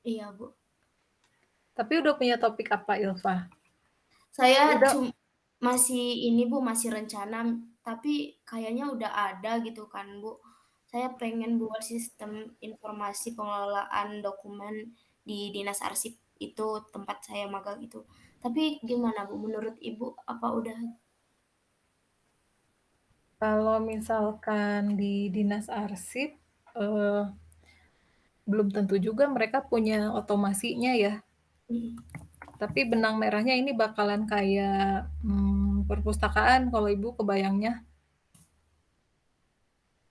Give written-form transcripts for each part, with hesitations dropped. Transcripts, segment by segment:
Iya, Bu. Tapi udah punya topik apa, Ilva? Saya Udah masih ini, Bu, masih rencana, tapi kayaknya udah ada gitu kan, Bu. Saya pengen buat sistem informasi pengelolaan dokumen di Dinas Arsip itu tempat saya magang itu. Tapi gimana, Bu, menurut Ibu apa udah kalau misalkan di dinas arsip, eee, belum tentu juga mereka punya otomasinya ya, mhm, tapi benang merahnya ini bakalan kayak, perpustakaan kalau Ibu kebayangnya.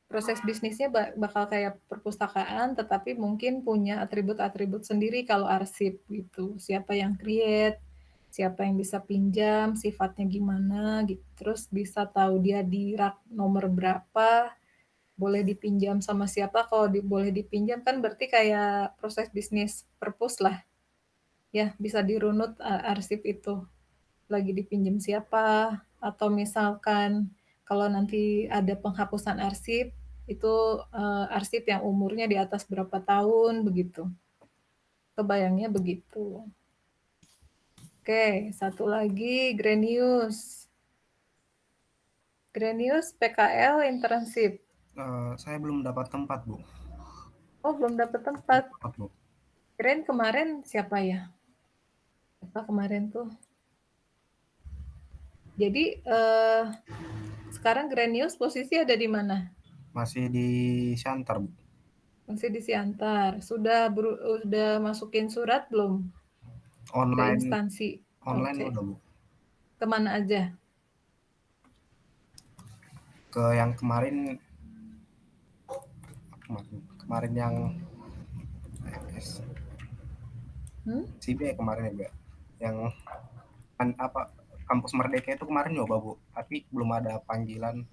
Proses bisnisnya bakal kayak perpustakaan, tetapi mungkin punya atribut-atribut sendiri kalau arsip gitu. Siapa yang create, siapa yang bisa pinjam, sifatnya gimana gitu. Terus bisa tahu dia di rak nomor berapa, boleh dipinjam sama siapa. Kalau boleh dipinjam kan berarti kayak proses bisnis perpus lah, ya bisa dirunut arsip itu lagi dipinjam siapa, atau misalkan kalau nanti ada penghapusan arsip, itu, arsip yang umurnya di atas berapa tahun, begitu. Kebayangnya begitu. Oke, satu lagi Grenius. Grenius PKL internship. Saya belum dapat tempat, Bu. Oh, belum dapat Belum tempat. dapat, Bu. Kirain kemarin siapa ya? Apa kemarin tuh? Jadi, sekarang Grenius posisi ada di mana? Masih di Siantar, Bu. Masih di Siantar. Udah masukin surat belum ke Online instansi? online Oke. udah, Bu. Kemana aja? Ke yang kemarin kemarin, kemarin yang Hmm? CB kemarin ya, Bu. Yang apa kampus Merdeka itu kemarin nyoba, Bu. Tapi belum ada panggilan,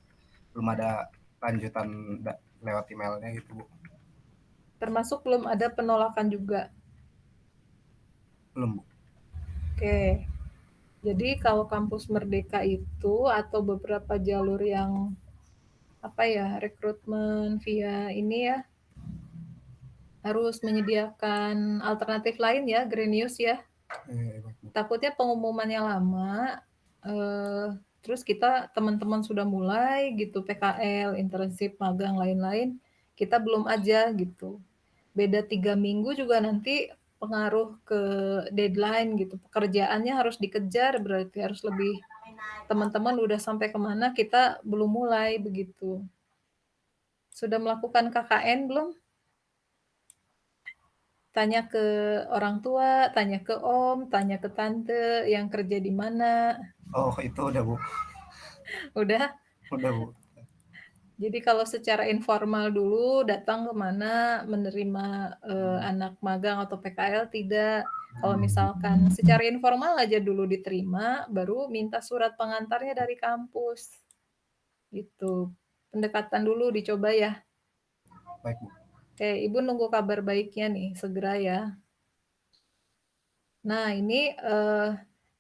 belum ada lanjutan lewat emailnya gitu, Bu. Termasuk belum ada penolakan juga. Belum, Bu. Oke. Jadi kalau kampus Merdeka itu atau beberapa jalur yang apa ya, rekrutmen via ini ya, harus menyediakan alternatif lain ya, Grenius ya. Baik, Bu. Takutnya pengumumannya lama, eh, terus kita teman-teman sudah mulai gitu PKL, internship, magang, lain-lain, kita belum aja gitu. Beda 3 minggu juga nanti pengaruh ke deadline gitu. Pekerjaannya harus dikejar, berarti harus lebih teman-teman udah sampai kemana, kita belum mulai begitu. Sudah melakukan KKN belum? Tanya ke orang tua, tanya ke om, tanya ke tante yang kerja di mana. Oh, itu udah, Bu. Udah. Udah, Bu. Jadi kalau secara informal dulu datang ke mana menerima, anak magang atau PKL tidak. Kalau misalkan secara informal aja dulu diterima, baru minta surat pengantarnya dari kampus, gitu. Pendekatan dulu dicoba ya. Baik, Bu. Oke, Ibu nunggu kabar baiknya nih, segera ya. Nah ini,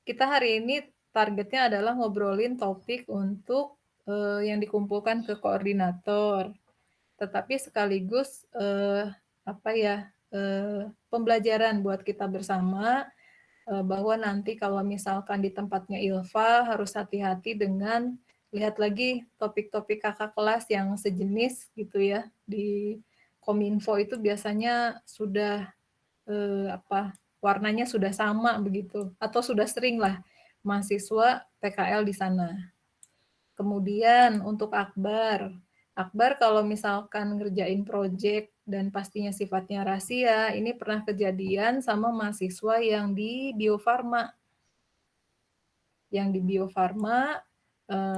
kita hari ini targetnya adalah ngobrolin topik untuk, yang dikumpulkan ke koordinator. Tetapi sekaligus, apa ya, pembelajaran buat kita bersama, bahwa nanti kalau misalkan di tempatnya Ilva harus hati-hati dengan lihat lagi topik-topik kakak kelas yang sejenis gitu ya. Di Kominfo itu biasanya sudah, apa, warnanya sudah sama begitu, atau sudah sering lah mahasiswa PKL di sana. Kemudian untuk akbar. Akbar kalau misalkan ngerjain project dan pastinya sifatnya rahasia, ini pernah kejadian sama mahasiswa yang di Bio Farma. Yang di Bio Farma,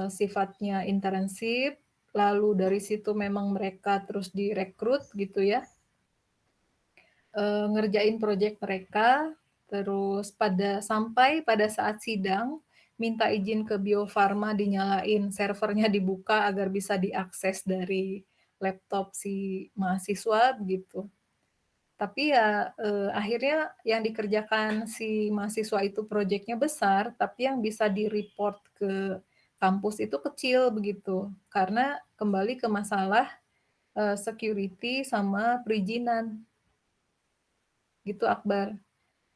sifatnya internship, lalu dari situ memang mereka terus direkrut gitu ya, ngerjain project mereka, terus sampai pada saat sidang, minta izin ke Bio Farma dinyalain, servernya dibuka agar bisa diakses dari laptop si mahasiswa begitu. Tapi ya, akhirnya yang dikerjakan si mahasiswa itu projeknya besar, tapi yang bisa di-report ke kampus itu kecil begitu. Karena kembali ke masalah, security sama perizinan. gitu Akbar.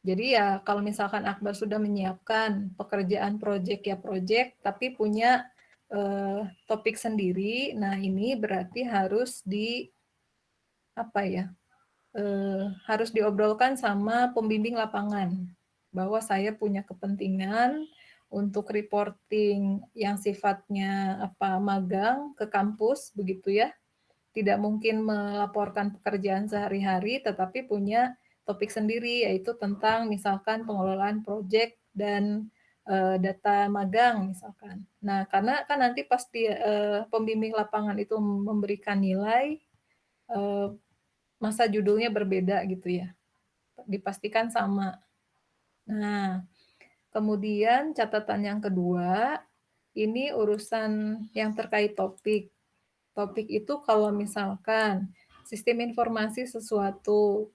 Jadi ya kalau misalkan Akbar sudah menyiapkan pekerjaan project ya project, tapi punya topik sendiri, nah ini berarti harus apa ya, harus diobrolkan sama pembimbing lapangan, bahwa saya punya kepentingan untuk reporting yang sifatnya magang ke kampus begitu ya. Tidak mungkin melaporkan pekerjaan sehari-hari, tetapi punya topik sendiri, yaitu tentang misalkan pengelolaan proyek dan data magang misalkan. Nah, karena kan nanti pasti pembimbing lapangan itu memberikan nilai, masa judulnya berbeda gitu ya, dipastikan sama. Nah, kemudian catatan yang kedua, ini urusan yang terkait topik. Topik itu kalau misalkan sistem informasi sesuatu,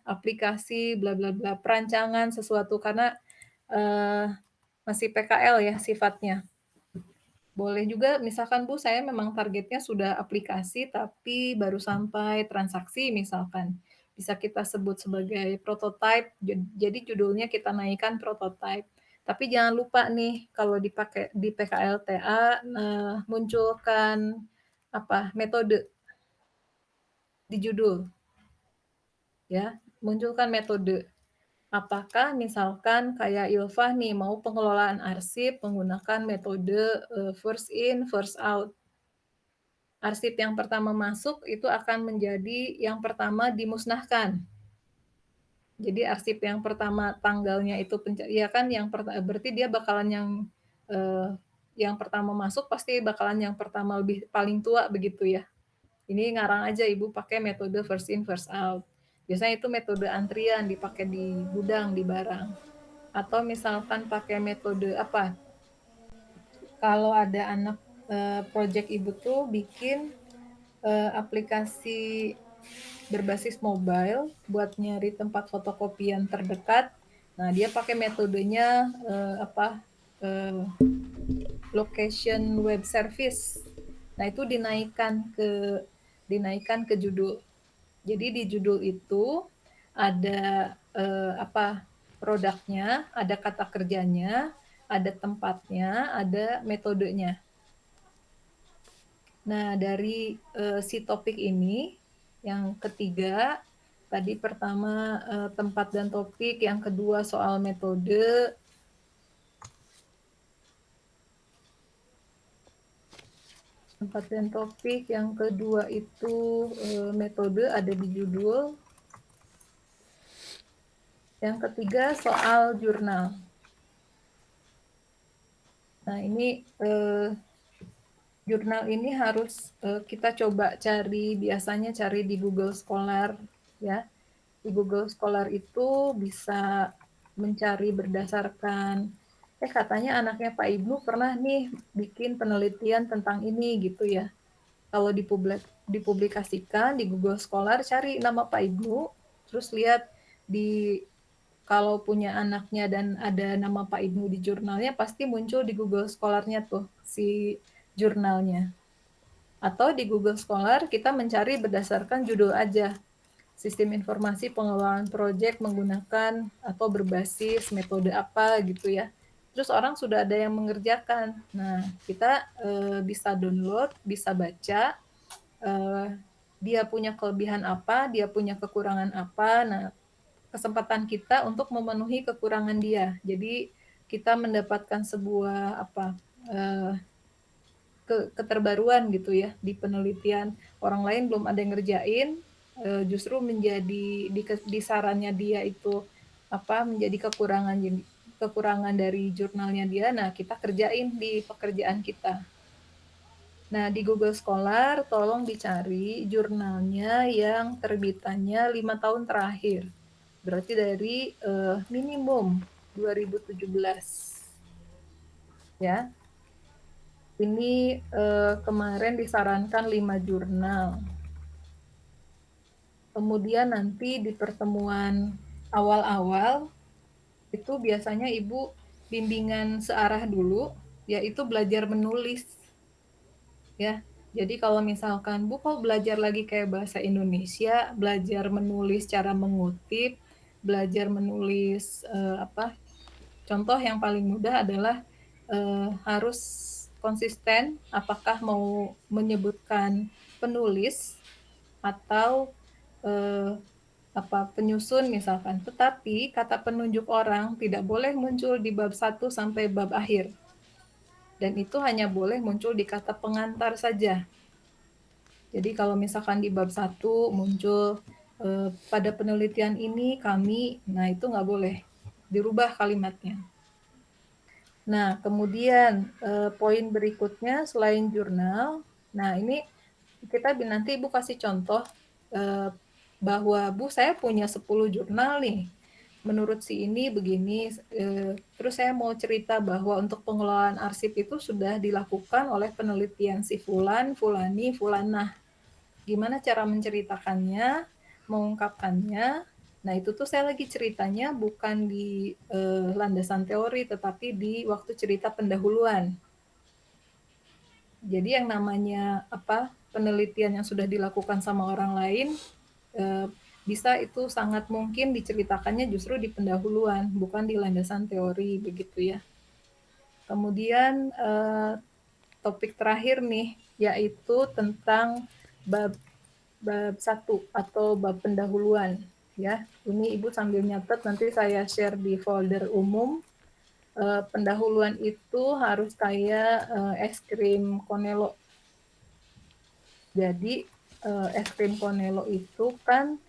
aplikasi bla bla bla, perancangan sesuatu karena, masih PKL ya sifatnya. Boleh juga misalkan, Bu, saya memang targetnya sudah aplikasi tapi baru sampai transaksi misalkan. Bisa kita sebut sebagai prototype, jadi judulnya kita naikkan prototype. Tapi jangan lupa nih kalau dipakai di PKLTA, munculkan metode di judul ya, munculkan metode. Apakah misalkan kayak Ilfah nih mau pengelolaan arsip menggunakan metode first in, first out. Arsip yang pertama masuk itu akan menjadi yang pertama dimusnahkan. Jadi arsip yang pertama tanggalnya itu ya kan berarti dia bakalan yang pertama masuk pasti bakalan yang pertama paling tua begitu ya. Ini ngarang aja Ibu pakai metode first in, first out. Biasanya itu metode antrian dipakai di gudang, di barang. Atau misalkan pakai metode kalau ada anak project Ibu tuh bikin aplikasi berbasis mobile buat nyari tempat fotokopian terdekat. Nah, dia pakai metodenya location web service. Nah, itu dinaikkan ke judul. Jadi di judul itu ada produknya, ada kata kerjanya, ada tempatnya, ada metodenya. Nah, dari si topik ini, yang ketiga, tadi pertama tempat dan topik, yang kedua soal metode, tempat dan topik, yang kedua itu metode ada di judul, yang ketiga soal jurnal. Nah, ini jurnal ini harus kita coba biasanya cari di Google Scholar ya. Di Google Scholar itu bisa mencari berdasarkan katanya anaknya Pak Ibnu pernah nih bikin penelitian tentang ini gitu ya. Kalau dipublikasikan di Google Scholar, cari nama Pak Ibnu, terus lihat kalau punya anaknya dan ada nama Pak Ibnu di jurnalnya, pasti muncul di Google Scholar-nya tuh si jurnalnya. Atau di Google Scholar kita mencari berdasarkan judul aja. Sistem informasi pengelolaan proyek menggunakan atau berbasis metode apa gitu ya. Terus orang sudah ada yang mengerjakan. Nah, kita bisa download, bisa baca, dia punya kelebihan apa, dia punya kekurangan apa. Nah, kesempatan kita untuk memenuhi kekurangan dia. Jadi kita mendapatkan sebuah keterbaruan gitu ya di penelitian. Orang lain belum ada yang ngerjain, justru menjadi di sarannya dia itu menjadi kekurangan dari jurnalnya dia. Nah, kita kerjain di pekerjaan kita. Nah, di Google Scholar tolong dicari jurnalnya yang terbitannya 5 tahun terakhir. Berarti dari minimum 2017. Ya. Ini kemarin disarankan 5 jurnal. Kemudian nanti di pertemuan awal-awal itu biasanya Ibu bimbingan searah dulu, yaitu belajar menulis. Ya. Jadi kalau misalkan Bu kok belajar lagi kayak bahasa Indonesia, belajar menulis cara mengutip, belajar menulis contoh yang paling mudah adalah harus konsisten apakah mau menyebutkan penulis atau eh, penyusun misalkan. Tetapi kata penunjuk orang tidak boleh muncul di bab 1 sampai bab akhir. Dan itu hanya boleh muncul di kata pengantar saja. Jadi kalau misalkan di bab 1 muncul pada penelitian ini kami, nah itu nggak boleh. Dirubah kalimatnya. Nah, kemudian poin berikutnya selain jurnal, nah ini kita nanti Ibu kasih contoh bahwa Bu saya punya 10 jurnal nih. Menurut si ini begini, terus saya mau cerita bahwa untuk pengelolaan arsip itu sudah dilakukan oleh penelitian si Fulan, Fulani, Fulanah. Gimana cara menceritakannya, mengungkapkannya. Nah, itu tuh saya lagi ceritanya bukan di landasan teori, tetapi di waktu cerita pendahuluan. Jadi yang namanya penelitian yang sudah dilakukan sama orang lain, bisa itu sangat mungkin diceritakannya justru di pendahuluan, bukan di landasan teori, begitu ya. Kemudian topik terakhir nih, yaitu tentang bab 1 atau bab pendahuluan. Ya, ini Ibu sambil nyatet, nanti saya share di folder umum. Pendahuluan itu harus kayak es krim Konelo. Jadi es krim Konelo itu kan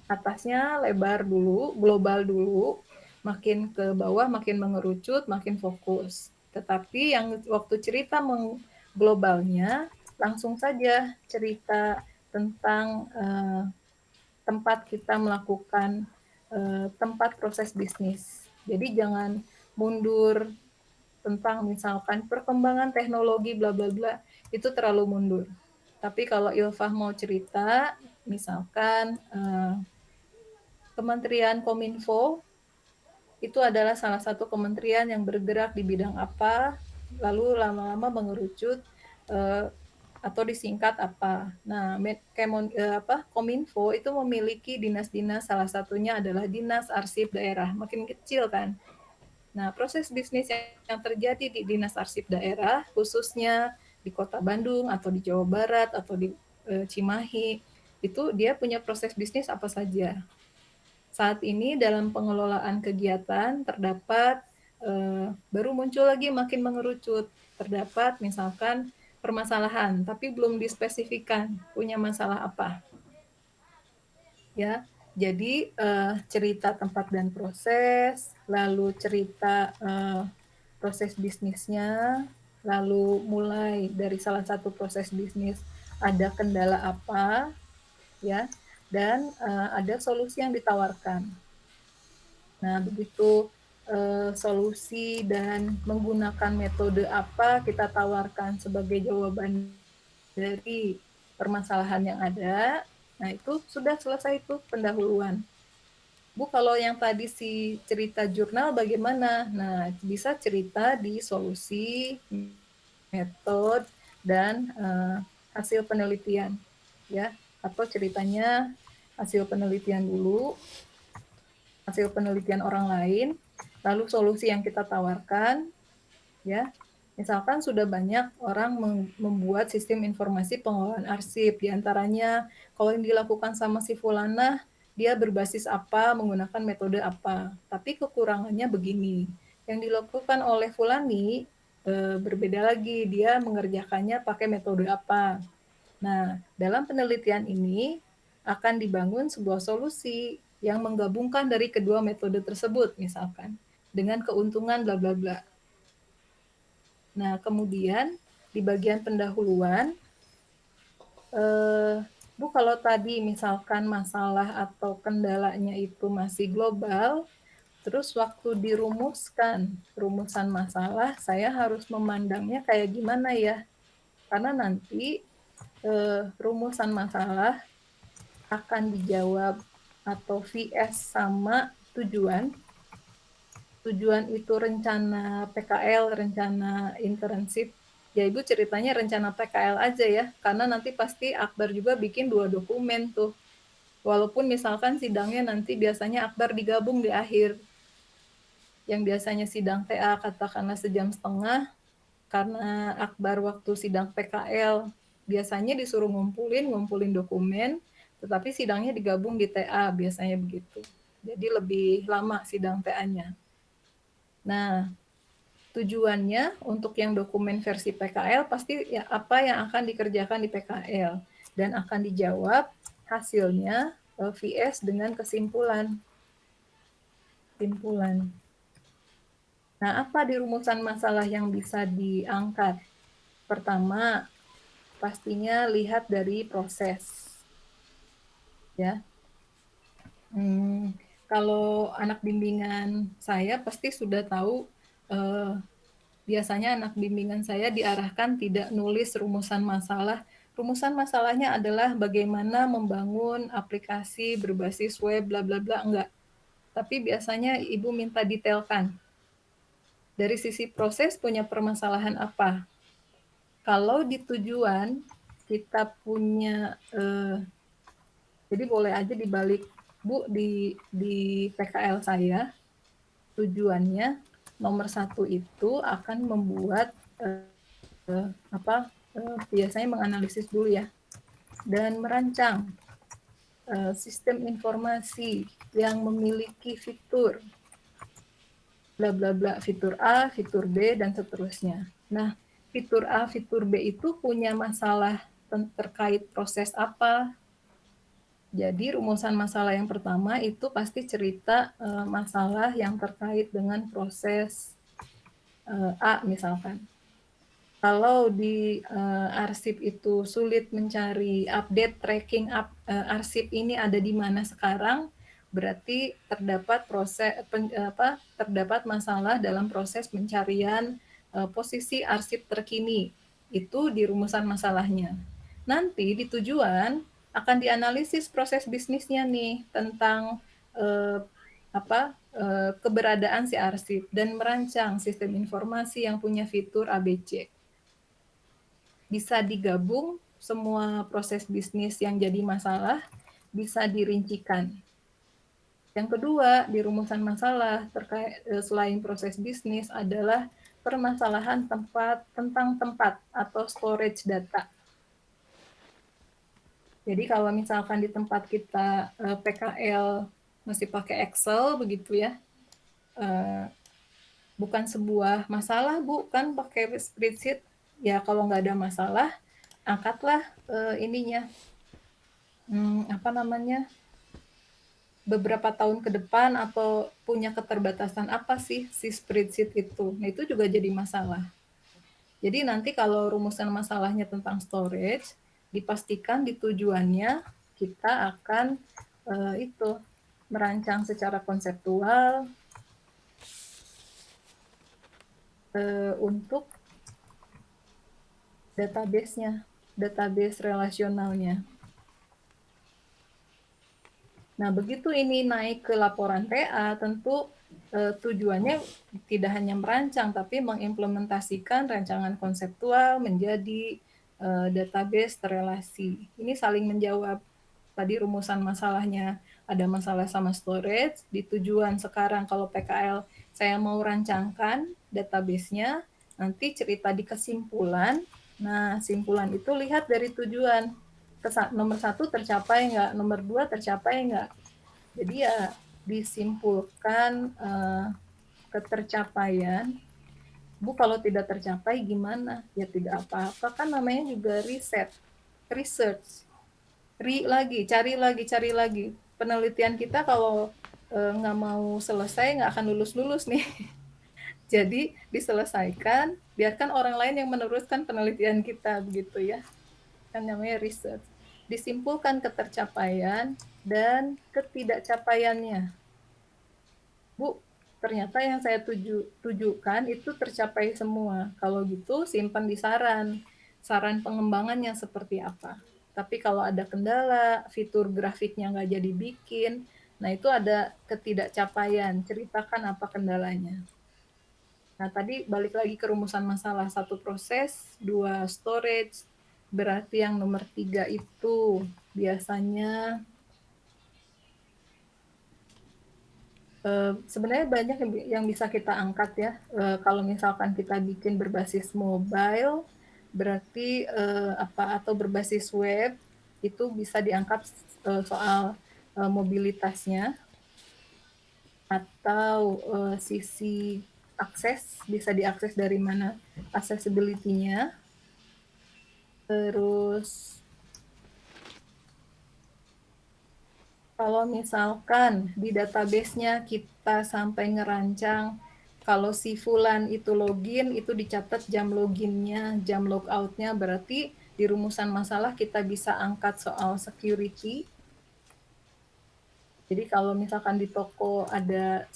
atasnya lebar dulu, global dulu, makin ke bawah makin mengerucut, makin fokus. Tetapi yang waktu cerita globalnya langsung saja cerita tentang tempat kita melakukan tempat proses bisnis. Jadi jangan mundur tentang misalkan perkembangan teknologi bla bla bla, itu terlalu mundur. Tapi kalau Ilfah mau cerita, misalkan Kementerian Kominfo itu adalah salah satu kementerian yang bergerak di bidang apa, lalu lama-lama mengerucut atau disingkat apa. Nah, Kominfo itu memiliki dinas-dinas, salah satunya adalah Dinas Arsip Daerah, makin kecil kan. Nah, proses bisnis yang terjadi di Dinas Arsip Daerah, khususnya di Kota Bandung atau di Jawa Barat atau di Cimahi, itu dia punya proses bisnis apa saja. Saat ini dalam pengelolaan kegiatan terdapat baru muncul lagi makin mengerucut. Terdapat misalkan permasalahan, tapi belum dispesifikan punya masalah apa. Ya, jadi cerita tempat dan proses, lalu cerita proses bisnisnya, lalu mulai dari salah satu proses bisnis ada kendala apa, ya, dan ada solusi yang ditawarkan. Nah, begitu solusi dan menggunakan metode apa kita tawarkan sebagai jawaban dari permasalahan yang ada, nah itu sudah selesai itu pendahuluan. Bu, kalau yang tadi si cerita jurnal bagaimana? Nah, bisa cerita di solusi, metode, dan hasil penelitian. Ya, atau ceritanya hasil penelitian dulu, hasil penelitian orang lain, lalu solusi yang kita tawarkan, ya. Misalkan sudah banyak orang membuat sistem informasi pengelolaan arsip, diantaranya kalau yang dilakukan sama si Fulana, dia berbasis apa, menggunakan metode apa. Tapi kekurangannya begini, yang dilakukan oleh Fulani berbeda lagi, dia mengerjakannya pakai metode apa. Nah, dalam penelitian ini akan dibangun sebuah solusi yang menggabungkan dari kedua metode tersebut, misalkan, dengan keuntungan bla bla bla. Nah, kemudian di bagian pendahuluan, Bu, kalau tadi misalkan masalah atau kendalanya itu masih global, terus waktu dirumuskan rumusan masalah, saya harus memandangnya kayak gimana ya? Karena nanti rumusan masalah akan dijawab atau VS sama tujuan. Tujuan itu rencana PKL, rencana internship, Ya Ibu ceritanya rencana PKL aja ya, karena nanti pasti Akbar juga bikin 2 dokumen tuh. Walaupun misalkan sidangnya nanti biasanya Akbar digabung di akhir. Yang biasanya sidang TA katakanlah sejam setengah, karena Akbar waktu sidang PKL biasanya disuruh ngumpulin dokumen, tetapi sidangnya digabung di TA, biasanya begitu. Jadi lebih lama sidang TA-nya. Nah, tujuannya untuk yang dokumen versi PKL pasti ya apa yang akan dikerjakan di PKL dan akan dijawab hasilnya VS dengan kesimpulan. Nah, apa di rumusan masalah yang bisa diangkat? Pertama, pastinya lihat dari proses. Ya. Kalau anak bimbingan saya pasti sudah tahu biasanya anak bimbingan saya diarahkan tidak nulis rumusan masalah. Rumusan masalahnya adalah bagaimana membangun aplikasi berbasis web, bla bla bla, enggak. Tapi biasanya Ibu minta detailkan. Dari sisi proses punya permasalahan apa? Kalau di tujuan kita punya, jadi boleh aja dibalik, Bu, di PKL saya, tujuannya nomor 1 itu akan membuat biasanya menganalisis dulu ya, dan merancang sistem informasi yang memiliki fitur bla bla bla, fitur A, fitur B, dan seterusnya. Nah, fitur A, fitur B itu punya masalah terkait proses apa. Jadi rumusan masalah yang pertama itu pasti cerita masalah yang terkait dengan proses A misalkan. Kalau di arsip itu sulit mencari update tracking arsip ini ada di mana sekarang, berarti terdapat masalah dalam proses pencarian posisi arsip terkini. Itu di rumusan masalahnya. Nanti di tujuan akan dianalisis proses bisnisnya nih tentang keberadaan si arsip dan merancang sistem informasi yang punya fitur ABC. Bisa digabung semua proses bisnis yang jadi masalah, bisa dirincikan. Yang kedua, di rumusan masalah terkait selain proses bisnis adalah permasalahan tentang tempat atau storage data. Jadi kalau misalkan di tempat kita PKL masih pakai Excel begitu ya, bukan sebuah masalah Bu, kan pakai spreadsheet. Ya kalau nggak ada masalah, angkatlah beberapa tahun ke depan atau punya keterbatasan apa sih si spreadsheet itu. Nah, itu juga jadi masalah. Jadi nanti kalau rumusan masalahnya tentang storage, dipastikan di tujuannya kita akan merancang secara konseptual untuk database relasionalnya. Nah, begitu ini naik ke laporan TA, tentu tujuannya tidak hanya merancang, tapi mengimplementasikan rancangan konseptual menjadi database terrelasi. Ini saling menjawab. Tadi rumusan masalahnya ada masalah sama storage, di tujuan sekarang kalau PKL saya mau rancangkan database-nya, nanti cerita di kesimpulan. Nah, simpulan itu lihat dari tujuan. Nomor 1 tercapai nggak, nomor 2 tercapai nggak. Jadi ya disimpulkan ketercapaian. Bu, kalau tidak tercapai gimana? Ya tidak apa-apa, kan namanya juga research. Cari lagi. Penelitian kita kalau nggak mau selesai nggak akan lulus nih. Jadi diselesaikan, biarkan orang lain yang meneruskan penelitian kita begitu ya. Kan namanya research. Disimpulkan ketercapaian dan ketidakcapaiannya. Bu, ternyata yang saya tujukan itu tercapai semua. Kalau gitu simpan di saran pengembangannya seperti apa. Tapi kalau ada kendala, fitur grafiknya nggak jadi bikin, nah itu ada ketidakcapaian, ceritakan apa kendalanya. Nah, tadi balik lagi ke rumusan masalah, 1 proses, 2 storage, berarti yang nomor 3 itu biasanya sebenarnya banyak yang bisa kita angkat ya, kalau misalkan kita bikin berbasis mobile, berarti, atau berbasis web, itu bisa diangkat, soal, mobilitasnya atau, sisi akses, bisa diakses dari mana, accessibility-nya. Terus kalau misalkan di database-nya kita sampai ngerancang, kalau si fulan itu login, itu dicatat jam login-nya, jam logout-nya, berarti di rumusan masalah kita bisa angkat soal security. Jadi kalau misalkan di toko ada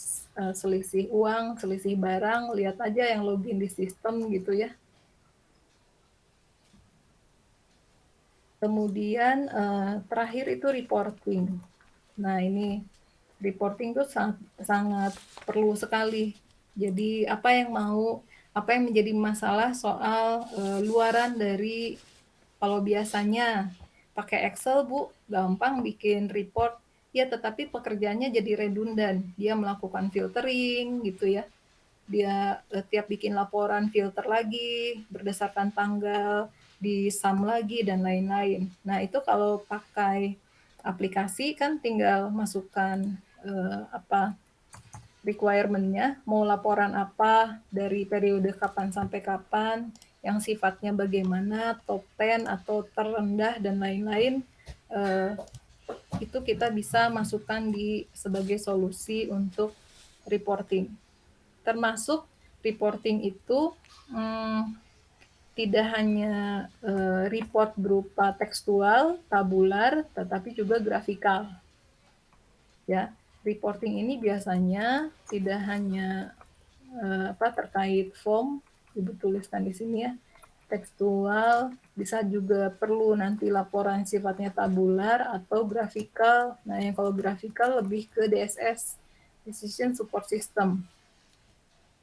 selisih uang, selisih barang, lihat aja yang login di sistem gitu ya. Kemudian terakhir itu reporting. Nah, ini reporting tuh sangat perlu sekali. Jadi apa yang menjadi masalah soal luaran dari, kalau biasanya pakai Excel, Bu, gampang bikin report, ya tetapi pekerjaannya jadi redundant. Dia melakukan filtering gitu ya. Dia tiap bikin laporan filter lagi berdasarkan tanggal, di-sum lagi dan lain-lain. Nah, itu kalau pakai aplikasi kan tinggal masukkan requirement-nya, mau laporan apa, dari periode kapan sampai kapan, yang sifatnya bagaimana, top 10 atau terendah dan lain-lain, itu kita bisa masukkan sebagai solusi untuk reporting. Termasuk reporting itu tidak hanya report berupa tekstual, tabular, tetapi juga grafikal. Ya, reporting ini biasanya tidak hanya terkait form, Ibu tuliskan di sini ya, tekstual, bisa juga perlu nanti laporan sifatnya tabular atau grafikal. Nah, yang kalau grafikal lebih ke DSS, Decision Support System.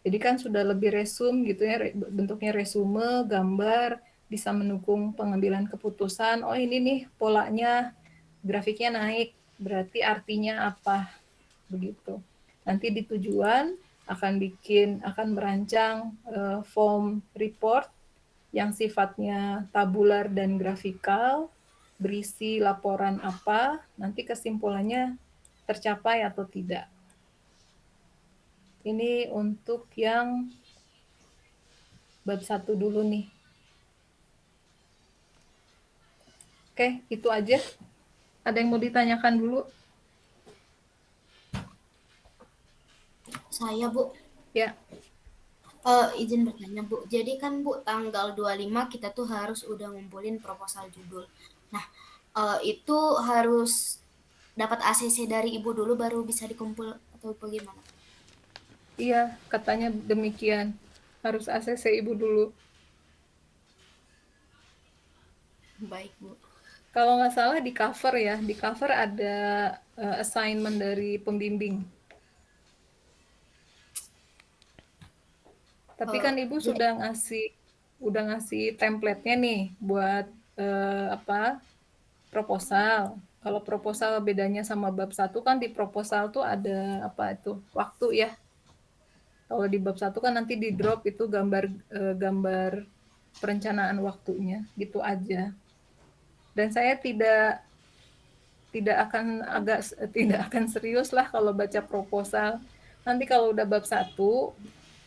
Jadi kan sudah lebih resume gitu ya, bentuknya resume, gambar, bisa mendukung pengambilan keputusan. Oh, ini nih polanya, grafiknya naik, berarti artinya apa, begitu. Nanti di tujuan akan merancang form report yang sifatnya tabular dan grafikal, berisi laporan apa, nanti kesimpulannya tercapai atau tidak. Ini untuk yang bab 1 dulu nih. Oke, itu aja. Ada yang mau ditanyakan dulu? Saya, Bu. Ya. Izin bertanya, Bu. Jadi kan, Bu, tanggal 25 kita tuh harus udah ngumpulin proposal judul. Nah, itu harus dapat ACC dari Ibu dulu baru bisa dikumpul atau bagaimana? Iya, katanya demikian. Harus ACC Ibu dulu. Baik, Bu. Kalau nggak salah di cover ya, di cover ada assignment dari pembimbing. Tapi kan Ibu sudah ngasih template-nya nih buat proposal. Kalau proposal bedanya sama bab 1 kan di proposal tuh ada waktu ya. Kalau di bab 1 kan nanti di drop itu gambar perencanaan waktunya, gitu aja. Dan saya tidak akan serius lah kalau baca proposal. Nanti kalau udah bab 1,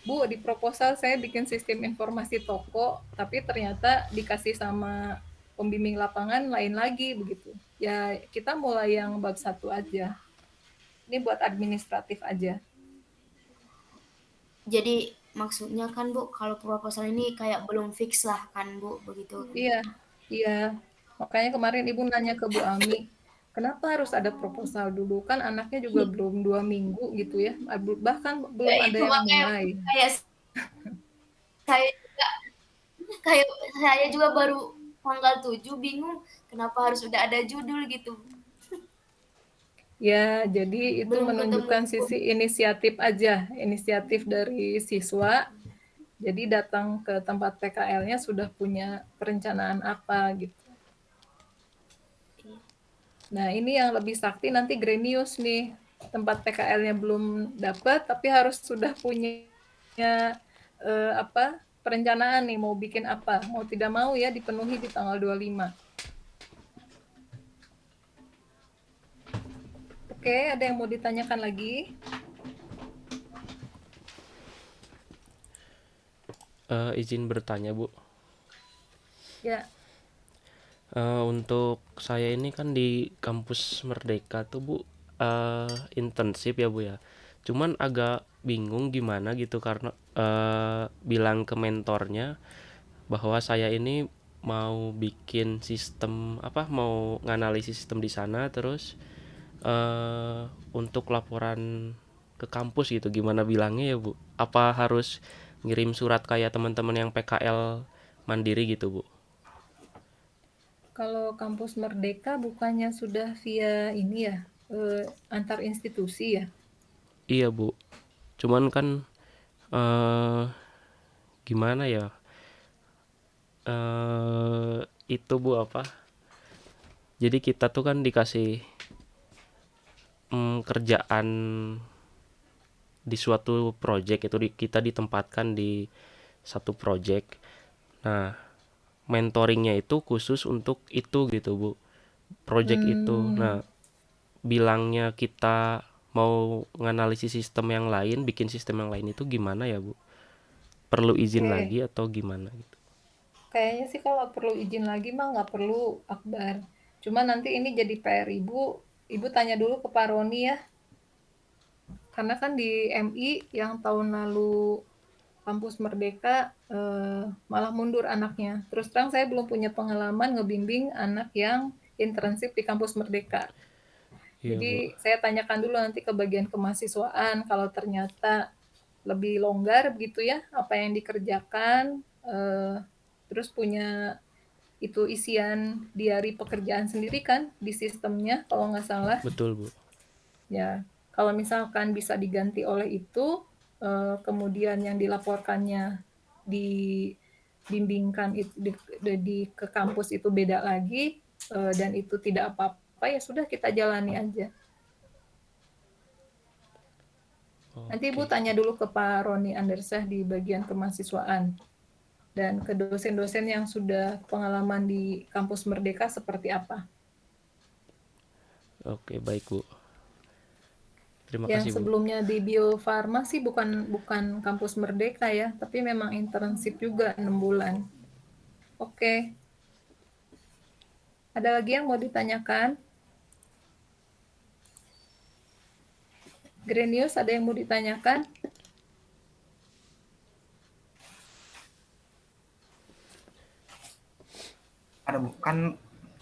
Bu, di proposal saya bikin sistem informasi toko, tapi ternyata dikasih sama pembimbing lapangan lain lagi begitu. Ya, kita mulai yang bab 1 aja. Ini buat administratif aja. Jadi maksudnya kan, Bu, kalau proposal ini kayak belum fix lah kan, Bu, begitu. Iya, iya. Makanya kemarin Ibu nanya ke Bu Ami, kenapa harus ada proposal dulu? Kan anaknya juga belum 2 minggu gitu ya, bahkan Ya belum ada itu yang makanya mulai. saya juga kayak saya juga baru tanggal 7 bingung kenapa harus udah ada judul gitu. Ya, jadi itu Belum ketemu. menunjukkan sisi inisiatif aja, inisiatif dari siswa Jadi datang ke tempat PKL-nya sudah punya perencanaan apa gitu. Iya. Nah, ini yang lebih sakti nanti Grenius nih. Tempat PKL-nya belum dapat, tapi harus sudah punya perencanaan nih mau bikin apa. Mau tidak mau ya dipenuhi di tanggal 25. Oke, ada yang mau ditanyakan lagi? Izin bertanya, Bu. Ya, Untuk saya ini kan di kampus Merdeka tuh, Bu, internship ya, Bu ya. Cuman agak bingung gimana gitu karena bilang ke mentornya bahwa saya ini mau bikin sistem mau nganalisis sistem di sana, terus untuk laporan ke kampus gitu. Gimana bilangnya ya, Bu? Apa harus ngirim surat kayak teman-teman yang PKL mandiri gitu, Bu? kalau kampus Merdeka bukannya sudah via ini ya, antar institusi ya? Iya, Bu. Cuman kan eh gimana ya? Itu, Bu, apa? Jadi kita tuh kan dikasih kerjaan di suatu project, itu kita ditempatkan di satu project. Nah, mentoringnya itu khusus untuk itu gitu, Bu. Project itu. Hmm, Nah, bilangnya kita mau nganalisis sistem yang lain, bikin sistem yang lain itu gimana ya, Bu? Perlu izin oke. lagi atau gimana gitu? Kayaknya sih kalau perlu izin lagi mah nggak perlu, Akbar. Cuma nanti ini jadi PR Ibu. Ibu tanya dulu ke Pak Roni ya. Karena kan di MI yang tahun lalu kampus Merdeka malah mundur anaknya. Terus terang saya belum punya pengalaman ngebimbing anak yang internship di kampus Merdeka. Iya, Bu. Jadi saya tanyakan dulu nanti ke bagian kemahasiswaan kalau ternyata lebih longgar begitu ya apa yang dikerjakan, terus punya itu isian diary pekerjaan sendiri kan di sistemnya kalau nggak salah. Betul, Bu. Ya, kalau misalkan bisa diganti oleh itu, kemudian yang dilaporkannya dibimbingkan ke kampus itu beda lagi, dan itu tidak apa-apa, ya sudah kita jalani aja. Nanti Ibu Oke. tanya dulu ke Pak Roni Andersah di bagian kemahasiswaan dan ke dosen-dosen yang sudah pengalaman di kampus Merdeka seperti apa. Oke, baik, Bu. Terima Yang kasih, Bu. sebelumnya di Bio Farma sih bukan bukan kampus Merdeka ya, tapi memang internship juga 6 bulan. Oke, ada lagi yang mau ditanyakan? Grenius ada yang mau ditanyakan? Ada Bu, kan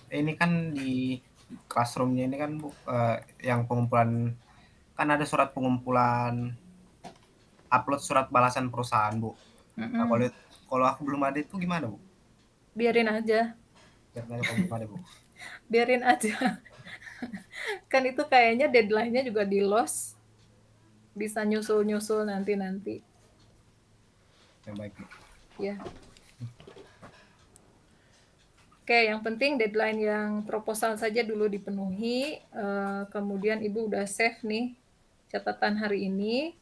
ini kan di classroom-nya ini kan Bu, yang pengumpulan kan ada surat pengumpulan upload surat balasan perusahaan, Bu. Nah, Mm-mm. kalau aku belum ada itu gimana, Bu? Biarin aja, Biar nanya kalau belum ada, Bu. biarin aja. Kan itu kayaknya deadline-nya juga di loss, bisa nyusul-nyusul nanti-nanti. Yang baik, Bu. Ya. Oke, yang penting deadline yang proposal saja dulu dipenuhi. Kemudian Ibu udah save nih catatan hari ini.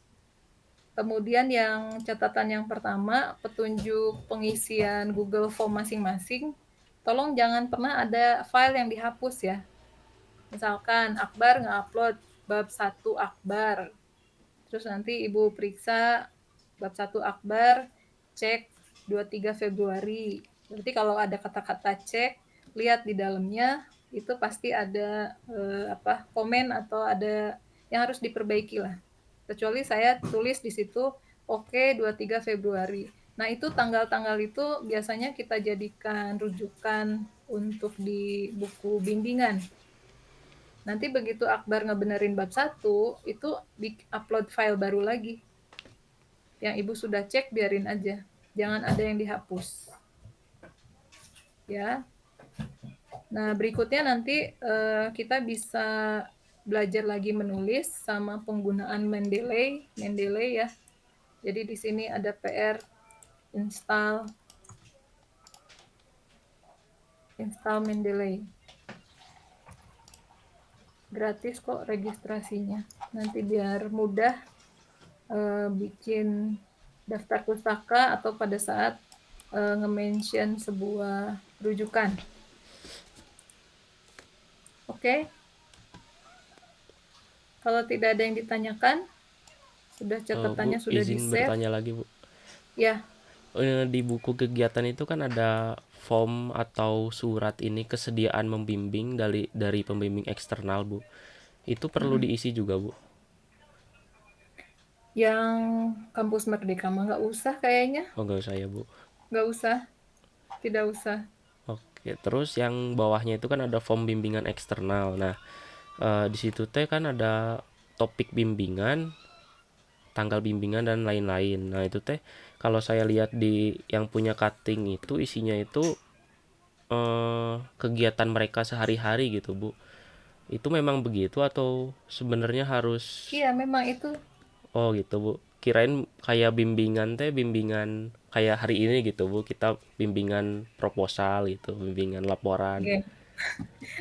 Kemudian yang catatan yang pertama, petunjuk pengisian Google Form masing-masing. Tolong jangan pernah ada file yang dihapus ya. Misalkan Akbar nge-upload bab 1 Akbar. Terus nanti Ibu periksa bab 1 Akbar, cek 23 Februari. Berarti kalau ada kata-kata cek, lihat di dalamnya itu pasti ada komen atau ada yang harus diperbaiki lah. Kecuali saya tulis di situ oke 23 Februari. Nah, itu tanggal-tanggal itu biasanya kita jadikan rujukan untuk di buku bimbingan. Nanti begitu Akbar ngebenerin bab 1, itu di-upload file baru lagi. Yang Ibu sudah cek, biarin aja. Jangan ada yang dihapus. Ya. Nah, berikutnya nanti kita bisa belajar lagi menulis sama penggunaan Mendeley ya. Jadi di sini ada PR install Mendeley. Gratis kok registrasinya. Nanti biar mudah bikin daftar pustaka atau pada saat nge-mention sebuah rujukan. Oke. Kalau tidak ada yang ditanyakan, sudah catatannya Bu, sudah izin di-save. bertanya lagi, Bu. Ya, Di buku kegiatan itu kan ada form atau surat ini kesediaan membimbing dari pembimbing eksternal, Bu. Itu perlu diisi juga, Bu. yang kampus Merdeka mah nggak usah kayaknya. Oh, nggak usah ya, Bu. Nggak usah, tidak usah. Oke, terus yang bawahnya itu kan ada form bimbingan eksternal. Nah, di situ teh kan ada topik bimbingan, tanggal bimbingan dan lain-lain. Nah, itu teh kalau saya lihat di yang punya cutting itu isinya itu kegiatan mereka sehari-hari gitu, Bu. Itu memang begitu atau sebenarnya harus Iya, memang itu. oh gitu, Bu. Kirain kayak bimbingan kayak hari ini gitu, Bu. Kita bimbingan proposal gitu, bimbingan laporan.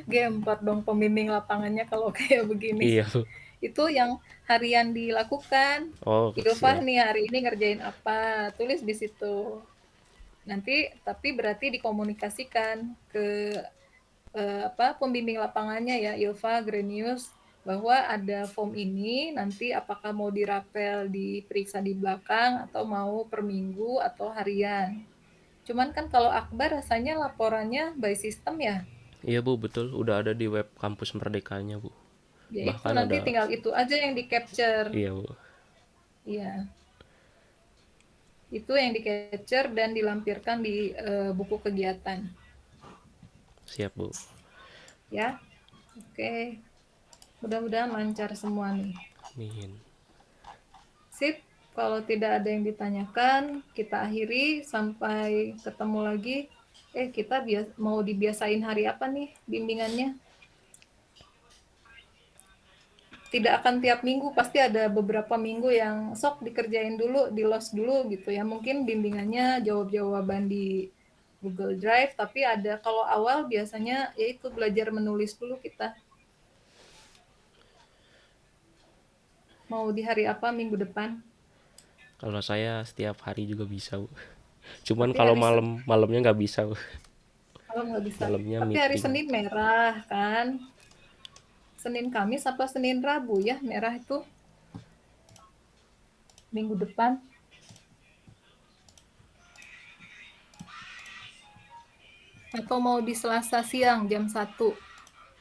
G4 dong pembimbing lapangannya kalau kayak begini. Iya, Bu. Itu yang harian dilakukan. Oh, Ilfah siap. nih hari ini ngerjain apa, tulis di situ. Nanti tapi berarti dikomunikasikan ke pembimbing lapangannya ya, Ilva, Grenius, bahwa ada form ini, nanti apakah mau dirapel, diperiksa di belakang, atau mau per minggu atau harian. Cuman kan kalau Akbar rasanya laporannya by system ya, Iya, Bu, betul. Udah ada di web kampus Merdekanya, Bu. ya itu Bahkan nanti ada tinggal itu aja yang di-capture. iya, Bu. Iya, itu yang di-capture dan dilampirkan di buku kegiatan. Siap, Bu. Ya, oke. Mudah-mudahan lancar semua nih. Amin. Sip, kalau tidak ada yang ditanyakan, kita akhiri sampai ketemu lagi. Kita mau dibiasain hari apa nih bimbingannya? Tidak akan tiap minggu, pasti ada beberapa minggu yang sok dikerjain dulu, di lost dulu gitu ya. Mungkin bimbingannya jawab-jawaban di Google Drive, tapi ada kalau awal biasanya yaitu belajar menulis dulu kita. Mau di hari apa minggu depan? Kalau saya setiap hari juga bisa, Bu. Cuman Tapi kalau hari malamnya nggak bisa, Bu. Kalau nggak bisa. Malamnya Tapi hari meeting. Senin merah kan? Senin Kamis apa Senin Rabu ya merah itu minggu depan. Atau mau di Selasa siang jam 1.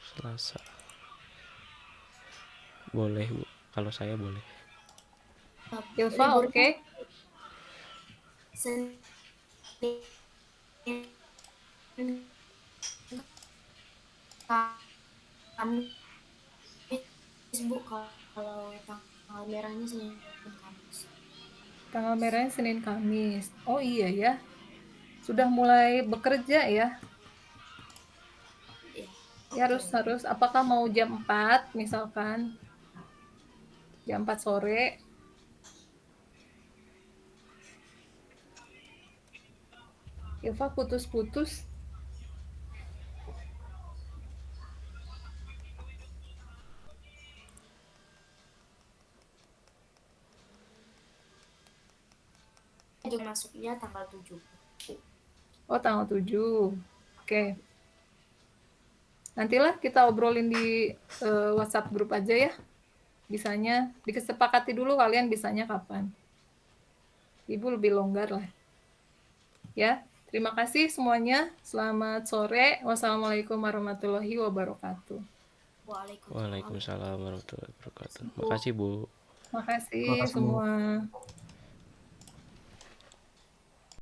Selasa. Boleh, Bu. Kalau saya boleh. Ilva Liburnya oke? Senin Kamis, Bu. Kalau tanggal merahnya Senin Kamis. Tanggal merahnya Senin Kamis. Oh iya ya. Sudah mulai bekerja ya. Iya. Ya harus apakah mau jam 4 misalkan? Jam 4 sore. Ilva putus-putus. Juga masuknya tanggal 7. Oh tanggal 7. Oke. Nantilah kita obrolin di WhatsApp grup aja ya. Bisanya disepakati dulu kalian bisanya kapan. Ibu lebih longgar lah. Ya, terima kasih semuanya. Selamat sore. Wassalamualaikum warahmatullahi wabarakatuh. Waalaikumsalam. Waalaikumsalam warahmatullahi wabarakatuh. Makasih, Bu. Makasih Makasih, Bu. semua.